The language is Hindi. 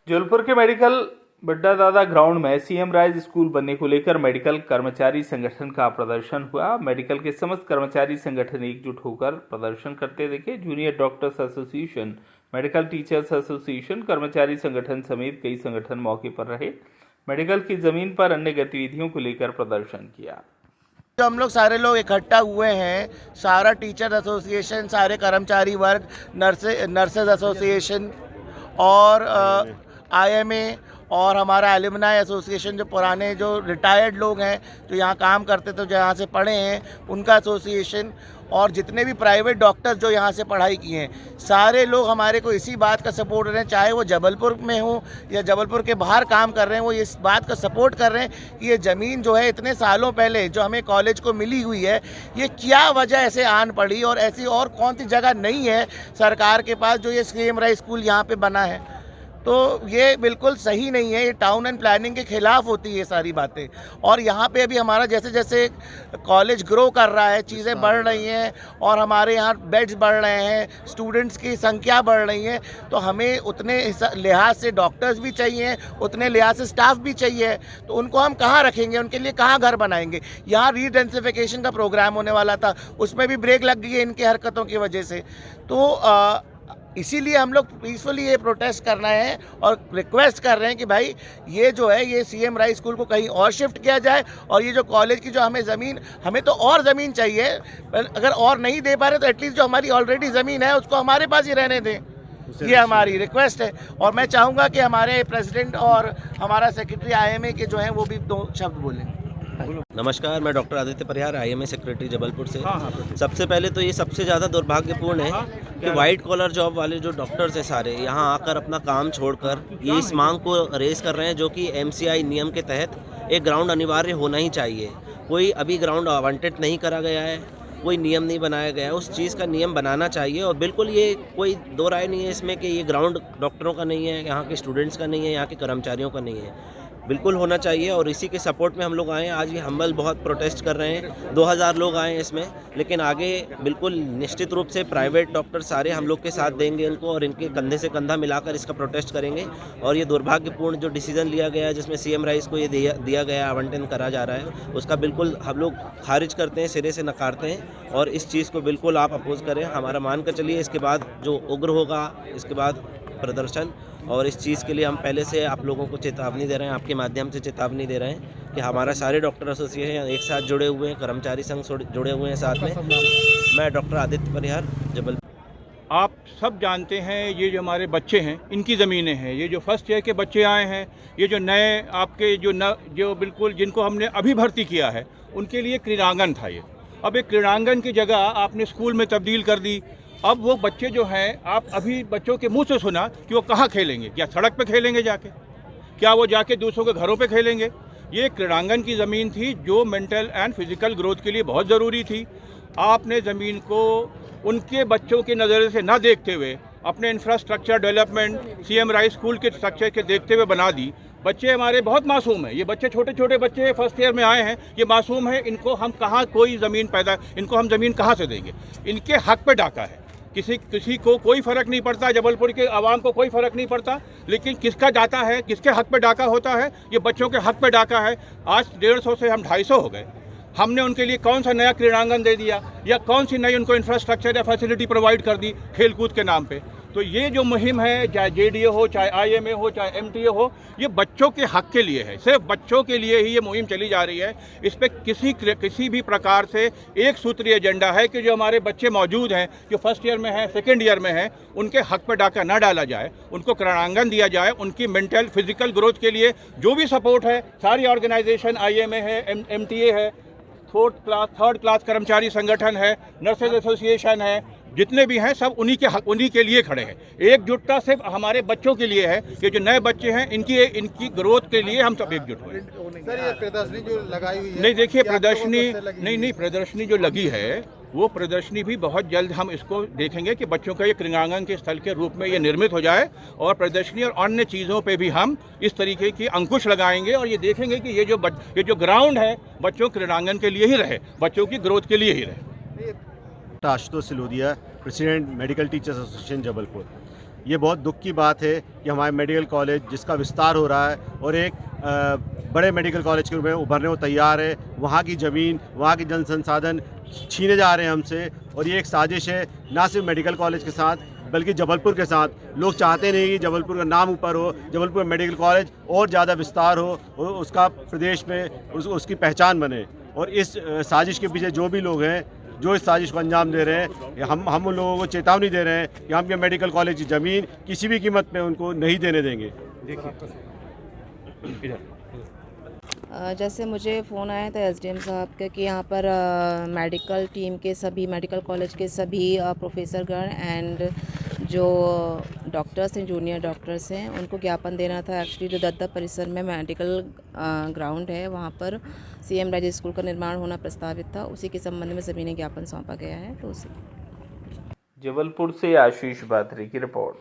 जबलपुर के मेडिकल बड्डादादा ग्राउंड में सीएम राइज स्कूल बनने को लेकर मेडिकल कर्मचारी संगठन का प्रदर्शन हुआ। मेडिकल के समस्त कर्मचारी संगठन एकजुट होकर प्रदर्शन करते दिखे। Junior doctors association, medical teachers association, कर्मचारी संगठन समेत कई संगठन मौके पर रहे। मेडिकल की जमीन पर अन्य गतिविधियों को लेकर प्रदर्शन किया। जो हम लोग सारे लोग इकट्ठा हुए हैं, सारा टीचर एसोसिएशन, सारे कर्मचारी वर्ग, नर्सेज एसोसिएशन और आईएमए और हमारा एलुमनाई एसोसिएशन, जो पुराने जो रिटायर्ड लोग हैं जो यहाँ काम करते थे, जो यहाँ से पढ़े हैं, उनका एसोसिएशन और जितने भी प्राइवेट डॉक्टर्स जो यहाँ से पढ़ाई किए हैं, सारे लोग हमारे को इसी बात का सपोर्ट कर रहे हैं। चाहे वो जबलपुर में हो या जबलपुर के बाहर काम कर रहे हैं, वो इस बात का सपोर्ट कर रहे हैं कि ये ज़मीन जो है इतने सालों पहले जो हमें कॉलेज को मिली हुई है, ये क्या वजह ऐसे आन पड़ी और ऐसी और कौन सी जगह नहीं है सरकार के पास जो ये सीएम राइज स्कूल यहाँ पे बना है। तो ये बिल्कुल सही नहीं है, ये टाउन एंड प्लानिंग के खिलाफ होती है ये सारी बातें। और यहाँ पे अभी हमारा जैसे जैसे कॉलेज ग्रो कर रहा है, चीज़ें बढ़ रही हैं और हमारे यहाँ बेड्स बढ़ रहे हैं, स्टूडेंट्स की संख्या बढ़ रही है, तो हमें उतने लिहाज से डॉक्टर्स भी चाहिए, उतने लिहाज से स्टाफ भी चाहिए। तो उनको हम कहाँ रखेंगे, उनके लिए कहाँ घर बनाएंगे। यहाँ रीडेंसिफिकेशन का प्रोग्राम होने वाला था, उसमें भी ब्रेक लग गई है इनकी हरकतों की वजह से। तो इसीलिए हम लोग पीसफुली ये प्रोटेस्ट करना है और रिक्वेस्ट कर रहे हैं कि भाई ये जो है ये सीएम राइज स्कूल को कहीं और शिफ्ट किया जाए और ये जो कॉलेज की जो हमें ज़मीन, हमें तो और ज़मीन चाहिए, अगर और नहीं दे पा रहे तो एटलीस्ट जो हमारी ऑलरेडी ज़मीन है उसको हमारे पास ही रहने दें। ये हमारी रिक्वेस्ट है और मैं चाहूँगा कि हमारे प्रेसिडेंट और हमारा सेक्रेटरी आईएमए के जो हैं वो भी 2 शब्द बोलें। नमस्कार, मैं डॉक्टर आदित्य परिहार, आईएमए सेक्रेटरी जबलपुर से। सबसे पहले तो ये सबसे ज़्यादा दुर्भाग्यपूर्ण है कि वाइट कॉलर जॉब वाले जो डॉक्टर्स हैं सारे यहाँ आकर अपना काम छोड़कर ये इस मांग को रेज कर रहे हैं, जो कि एमसीआई नियम के तहत एक ग्राउंड अनिवार्य होना ही चाहिए। कोई अभी ग्राउंड आवंटित नहीं करा गया है, कोई नियम नहीं बनाया गया है, उस चीज़ का नियम बनाना चाहिए। और बिल्कुल ये कोई दो राय नहीं है इसमें कि ये ग्राउंड डॉक्टरों का नहीं है, यहाँ के स्टूडेंट्स का नहीं है, यहाँ के कर्मचारियों का नहीं है, बिल्कुल होना चाहिए। और इसी के सपोर्ट में हम लोग आए हैं। आज ये हम्बल बहुत प्रोटेस्ट कर रहे हैं, 2000 लोग आए हैं इसमें, लेकिन आगे बिल्कुल निश्चित रूप से प्राइवेट डॉक्टर सारे हम लोग के साथ देंगे इनको और इनके कंधे से कंधा मिलाकर इसका प्रोटेस्ट करेंगे। और ये दुर्भाग्यपूर्ण जो डिसीजन लिया गया है जिसमें सीएम राइज को ये दिया गया आवंटन करा जा रहा है, उसका बिल्कुल हम लोग खारिज करते हैं, सिरे से नकारते हैं और इस चीज़ को बिल्कुल आप अपोज करें। हमारा मान कर चलिए इसके बाद जो उग्र होगा, इसके बाद प्रदर्शन, और इस चीज़ के लिए हम पहले से आप लोगों को चेतावनी दे रहे हैं, आपके माध्यम से चेतावनी दे रहे हैं कि हमारा सारे डॉक्टर एसोसिएशन एक साथ जुड़े हुए हैं, कर्मचारी संघ जुड़े हुए हैं साथ में। मैं डॉक्टर आदित्य परिहार, जबलपुर। आप सब जानते हैं ये जो हमारे बच्चे हैं इनकी ज़मीनें हैं। ये जो फर्स्ट ईयर के बच्चे आए हैं, ये जो नए आपके जो बिल्कुल जिनको हमने अभी भर्ती किया है, उनके लिए क्रीड़ांगन था ये। अब एक क्रीड़ांगन की जगह आपने स्कूल में तब्दील कर दी। अब वो बच्चे जो हैं, आप अभी बच्चों के मुंह से सुना कि वो कहाँ खेलेंगे, क्या सड़क पे खेलेंगे जाके, क्या वो जाके दूसरों के घरों पे खेलेंगे। ये क्रीड़ांगन की ज़मीन थी जो मेंटल एंड फिजिकल ग्रोथ के लिए बहुत ज़रूरी थी। आपने ज़मीन को उनके बच्चों के नज़रिए से ना देखते हुए अपने infrastructure development CM rise school के स्ट्रक्चर के देखते हुए बना दी। बच्चे हमारे बहुत मासूम हैं, ये बच्चे छोटे छोटे बच्चे फर्स्ट ईयर में आए हैं, ये मासूम हैं, इनको हम कहाँ कोई ज़मीन इनको हम ज़मीन कहाँ से देंगे। इनके हक पे डाका है, किसी को कोई फ़र्क नहीं पड़ता, जबलपुर के आवाम को कोई फ़र्क नहीं पड़ता, लेकिन किसका डाका है, किसके हक पे डाका होता है, ये बच्चों के हक पे डाका है। आज 150 से हम 250 हो गए। हमने उनके लिए कौन सा नया क्रीड़ांगन दे दिया या कौन सी नई उनको इंफ्रास्ट्रक्चर या फैसिलिटी प्रोवाइड कर दी खेलकूद के नाम पे। तो ये जो मुहिम है, चाहे जेडीए हो, चाहे आईएमए हो, चाहे एमटीए हो, ये बच्चों के हक के लिए है, सिर्फ बच्चों के लिए ही ये मुहिम चली जा रही है। इस पर किसी भी प्रकार से एक सूत्रीय एजेंडा है कि जो हमारे बच्चे मौजूद हैं, जो फर्स्ट ईयर में हैं, सेकेंड ईयर में हैं, उनके हक पर डाका ना डाला जाए, उनको क्रीड़ांगन दिया जाए। उनकी मेंटल फिजिकल ग्रोथ के लिए जो भी सपोर्ट है, सारी ऑर्गेनाइजेशन, आईएमए है, एमटीए है, थर्ड क्लास कर्मचारी संगठन है, नर्सेज एसोसिएशन है, जितने भी हैं सब उन्हीं के लिए खड़े हैं। एकजुटता सिर्फ हमारे बच्चों के लिए है कि जो नए बच्चे हैं इनकी ग्रोथ के लिए हम सब एकजुट हुए। सर, ये प्रदर्शनी जो लगाई हुई है, नहीं देखिए, प्रदर्शनी जो लगी है वो प्रदर्शनी भी बहुत जल्द हम इसको देखेंगे कि बच्चों का ये क्रीड़ांगन के स्थल के रूप में ये निर्मित हो जाए और प्रदर्शनी और अन्य चीज़ों पे भी हम इस तरीके की अंकुश लगाएंगे और ये देखेंगे कि ये जो ग्राउंड है बच्चों क्रीड़ांगन के लिए ही रहे, बच्चों की ग्रोथ के लिए ही रहे। Ashutosh Silodia, president medical teachers association Jabalpur. ये बहुत दुख की बात है कि हमारे मेडिकल कॉलेज जिसका विस्तार हो रहा है और एक बड़े मेडिकल कॉलेज के रूप में उभरने को तैयार है, वहाँ की ज़मीन, वहाँ की जन संसाधन छीने जा रहे हैं हमसे। और ये एक साजिश है, ना सिर्फ मेडिकल कॉलेज के साथ बल्कि जबलपुर के साथ। लोग चाहते नहीं कि जबलपुर का नाम ऊपर हो, जबलपुर मेडिकल कॉलेज और ज़्यादा विस्तार हो और उसका प्रदेश में उसकी पहचान बने। और इस साजिश के पीछे जो भी लोग हैं, जो इस साजिश को अंजाम दे रहे हैं, हम उन लोगों को चेतावनी दे रहे हैं कि हम ये मेडिकल कॉलेज की ज़मीन किसी भी कीमत पे उनको नहीं देने देंगे। जैसे मुझे फ़ोन आया था एसडीएम साहब का कि यहाँ पर मेडिकल टीम के सभी, मेडिकल कॉलेज के सभी प्रोफेसरगण एंड जो डॉक्टर्स हैं, जूनियर डॉक्टर्स हैं, उनको ज्ञापन देना था। एक्चुअली जो दत्ता परिसर में मेडिकल ग्राउंड है, वहाँ पर सीएम राइज स्कूल का निर्माण होना प्रस्तावित था। उसी के संबंध में सभी ने ज्ञापन सौंपा गया है। तो उसी जबलपुर से आशीष बात्रे की रिपोर्ट।